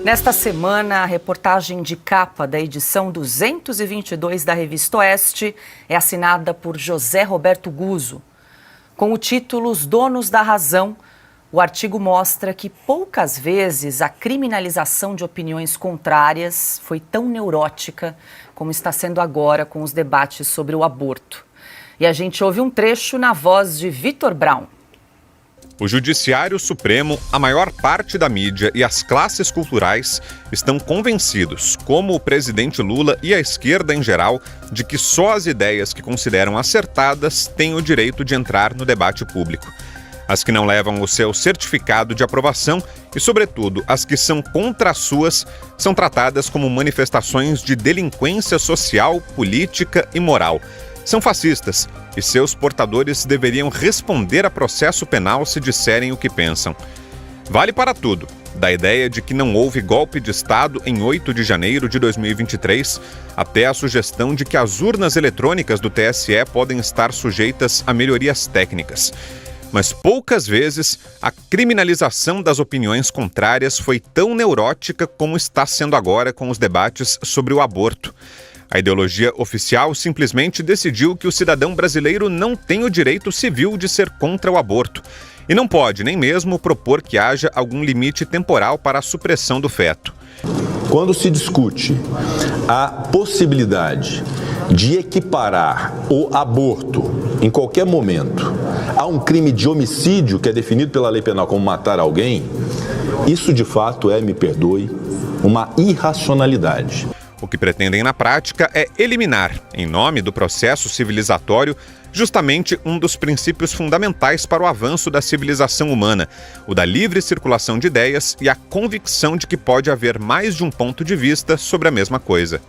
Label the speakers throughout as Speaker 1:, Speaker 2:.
Speaker 1: Nesta semana, a reportagem de capa da edição 222 da Revista Oeste é assinada por José Roberto Guzzo. Com o título Os Donos da Razão, o artigo mostra que poucas vezes a criminalização de opiniões contrárias foi tão neurótica como está sendo agora com os debates sobre o aborto. E a gente ouve um trecho na voz de Vitor Brown.
Speaker 2: O Judiciário Supremo, a maior parte da mídia e as classes culturais estão convencidos, como o presidente Lula e a esquerda em geral, de que só as ideias que consideram acertadas têm o direito de entrar no debate público. As que não levam o seu certificado de aprovação e, sobretudo, as que são contra as suas, são tratadas como manifestações de delinquência social, política e moral. São fascistas e seus portadores deveriam responder a processo penal se disserem o que pensam. Vale para tudo, da ideia de que não houve golpe de Estado em 8 de janeiro de 2023, até a sugestão de que as urnas eletrônicas do TSE podem estar sujeitas a melhorias técnicas. Mas poucas vezes a criminalização das opiniões contrárias foi tão neurótica como está sendo agora com os debates sobre o aborto. A ideologia oficial simplesmente decidiu que o cidadão brasileiro não tem o direito civil de ser contra o aborto e não pode nem mesmo propor que haja algum limite temporal para a supressão do feto.
Speaker 3: Quando se discute a possibilidade de equiparar o aborto em qualquer momento a um crime de homicídio que é definido pela lei penal como matar alguém, isso de fato é, me perdoe, uma irracionalidade.
Speaker 2: O que pretendem na prática é eliminar, em nome do processo civilizatório, justamente um dos princípios fundamentais para o avanço da civilização humana, o da livre circulação de ideias e a convicção de que pode haver mais de um ponto de vista sobre a mesma coisa.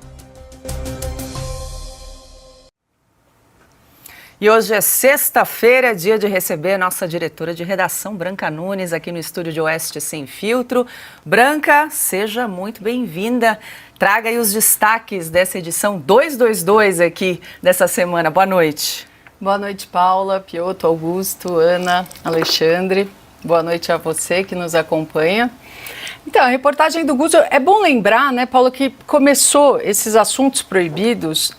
Speaker 1: E hoje é sexta-feira, dia de receber a nossa diretora de redação, Branca Nunes, aqui no estúdio de Oeste Sem Filtro. Branca, seja muito bem-vinda. Traga aí os destaques dessa edição 222 aqui dessa semana. Boa noite.
Speaker 4: Boa noite, Paula, Piotr, Augusto, Ana, Alexandre. Boa noite a você que nos acompanha. Então, a reportagem do Guzzo, é bom lembrar, né, Paula, que começou esses assuntos proibidos,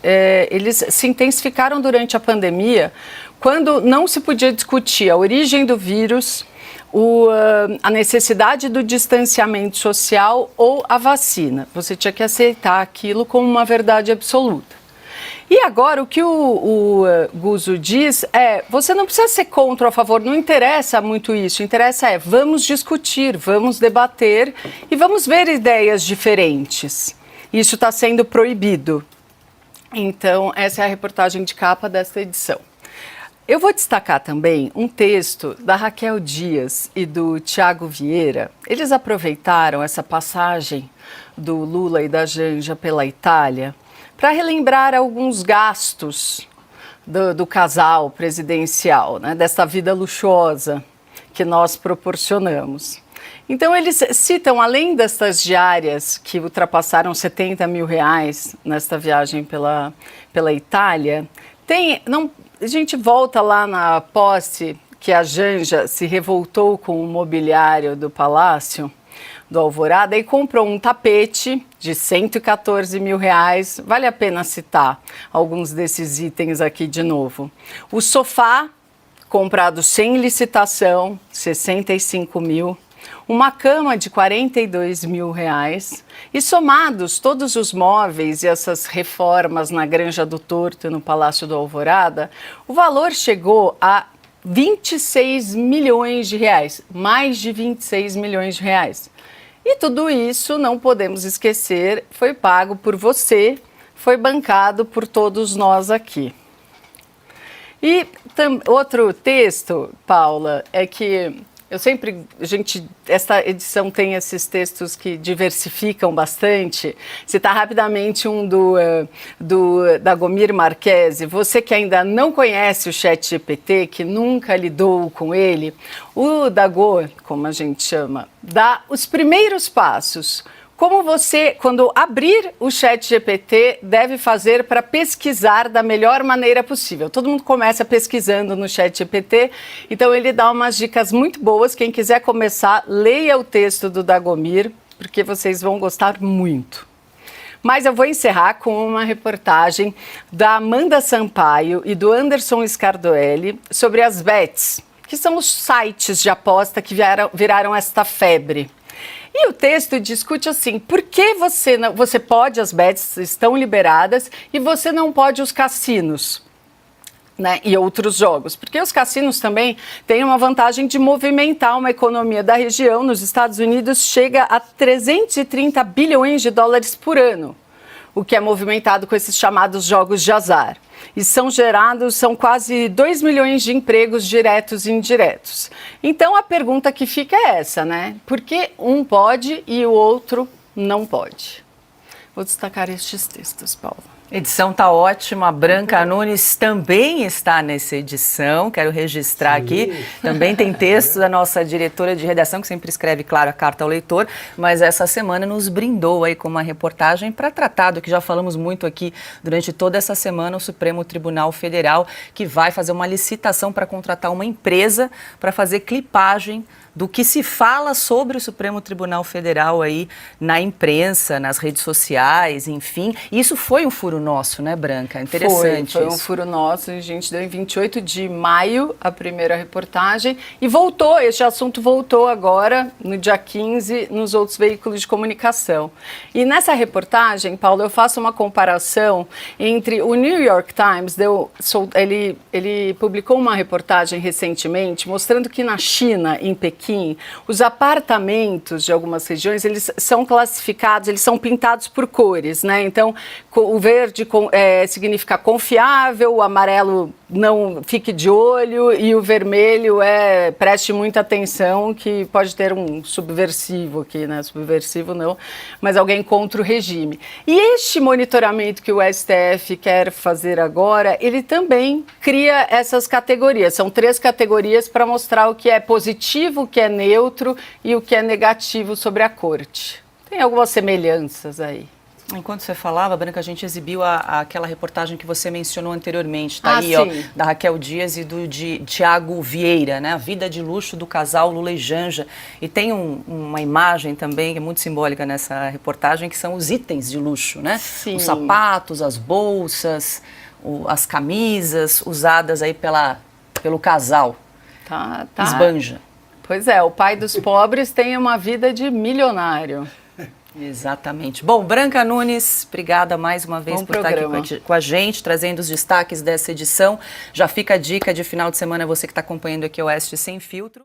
Speaker 4: eles se intensificaram durante a pandemia, quando não se podia discutir a origem do vírus, a necessidade do distanciamento social ou a vacina. Você tinha que aceitar aquilo como uma verdade absoluta. E agora o que o Guzzo diz é, você não precisa ser contra ou a favor, não interessa muito isso, interessa vamos discutir, vamos debater e vamos ver ideias diferentes. Isso está sendo proibido. Então, essa é a reportagem de capa desta edição. Eu vou destacar também um texto da Raquel Dias e do Tiago Vieira. Eles aproveitaram essa passagem do Lula e da Janja pela Itália para relembrar alguns gastos do casal presidencial, né, dessa vida luxuosa que nós proporcionamos. Então, eles citam, além destas diárias que ultrapassaram R$70 mil nesta viagem pela Itália, a gente volta lá na posse que a Janja se revoltou com o mobiliário do Palácio do Alvorada e comprou um tapete de R$114 mil. Vale a pena citar alguns desses itens aqui de novo. O sofá, comprado sem licitação, R$65 mil. Uma cama de R$42 mil. E somados todos os móveis e essas reformas na Granja do Torto e no Palácio do Alvorada, o valor chegou a R$26 milhões, mais de R$26 milhões. E tudo isso, não podemos esquecer, foi pago por você, foi bancado por todos nós aqui. E outro texto, Paula, é que esta edição tem esses textos que diversificam bastante. Citar rapidamente um do Dagomir Marquesi. Você que ainda não conhece o ChatGPT, que nunca lidou com ele, o Dago, como a gente chama, dá os primeiros passos. Como você, quando abrir o ChatGPT, deve fazer para pesquisar da melhor maneira possível. Todo mundo começa pesquisando no ChatGPT, então ele dá umas dicas muito boas. Quem quiser começar, leia o texto do Dagomir, porque vocês vão gostar muito. Mas eu vou encerrar com uma reportagem da Amanda Sampaio e do Anderson Scardoelli sobre as bets, que são os sites de aposta que viraram esta febre. E o texto discute assim, por que você pode, as bets estão liberadas, e você não pode os cassinos, né, e outros jogos? Porque os cassinos também têm uma vantagem de movimentar uma economia da região. Nos Estados Unidos chega a 330 bilhões de dólares por ano, o que é movimentado com esses chamados jogos de azar. E são quase 2 milhões de empregos diretos e indiretos. Então a pergunta que fica é essa, né? Por que um pode e o outro não pode? Vou destacar estes textos, Paulo.
Speaker 1: A edição está ótima, a Branca Nunes também está nessa edição, quero registrar aqui, também tem texto da nossa diretora de redação, que sempre escreve, claro, a carta ao leitor, mas essa semana nos brindou aí com uma reportagem para tratar do que já falamos muito aqui durante toda essa semana, o Supremo Tribunal Federal, que vai fazer uma licitação para contratar uma empresa para fazer clipagem do que se fala sobre o Supremo Tribunal Federal aí na imprensa, nas redes sociais, enfim. Isso foi um furo nosso, né, Branca? Interessante.
Speaker 4: Foi um furo nosso. A gente deu em 28 de maio a primeira reportagem e voltou, este assunto voltou agora, no dia 15, nos outros veículos de comunicação. E nessa reportagem, Paulo, eu faço uma comparação entre o New York Times, ele publicou uma reportagem recentemente mostrando que na China, em Pequim, os apartamentos de algumas regiões, eles são classificados, eles são pintados por cores, né? Então, o verde significa confiável, o amarelo não fique de olho e o vermelho preste muita atenção, que pode ter um subversivo aqui, né? Subversivo não, mas alguém contra o regime. E este monitoramento que o STF quer fazer agora, ele também cria essas categorias. São 3 categorias para mostrar o que é positivo, o que é neutro e o que é negativo sobre a corte. Tem algumas semelhanças aí.
Speaker 1: Enquanto você falava, Branca, a gente exibiu aquela reportagem que você mencionou anteriormente, tá aí,
Speaker 4: sim.
Speaker 1: ó, da Raquel Dias e do Tiago Vieira, né? A vida de luxo do casal Lula e Janja. E tem uma imagem também que é muito simbólica nessa reportagem, que são os itens de luxo, né?
Speaker 4: Sim.
Speaker 1: Os sapatos, as bolsas, as camisas usadas aí pelo casal.
Speaker 4: Tá.
Speaker 1: Esbanja.
Speaker 4: Pois é, o pai dos pobres tem uma vida de milionário.
Speaker 1: Exatamente. Bom, Branca Nunes, obrigada mais uma vez por estar aqui com a gente, trazendo os destaques dessa edição. Já fica a dica de final de semana, você que está acompanhando aqui o Oeste Sem Filtro.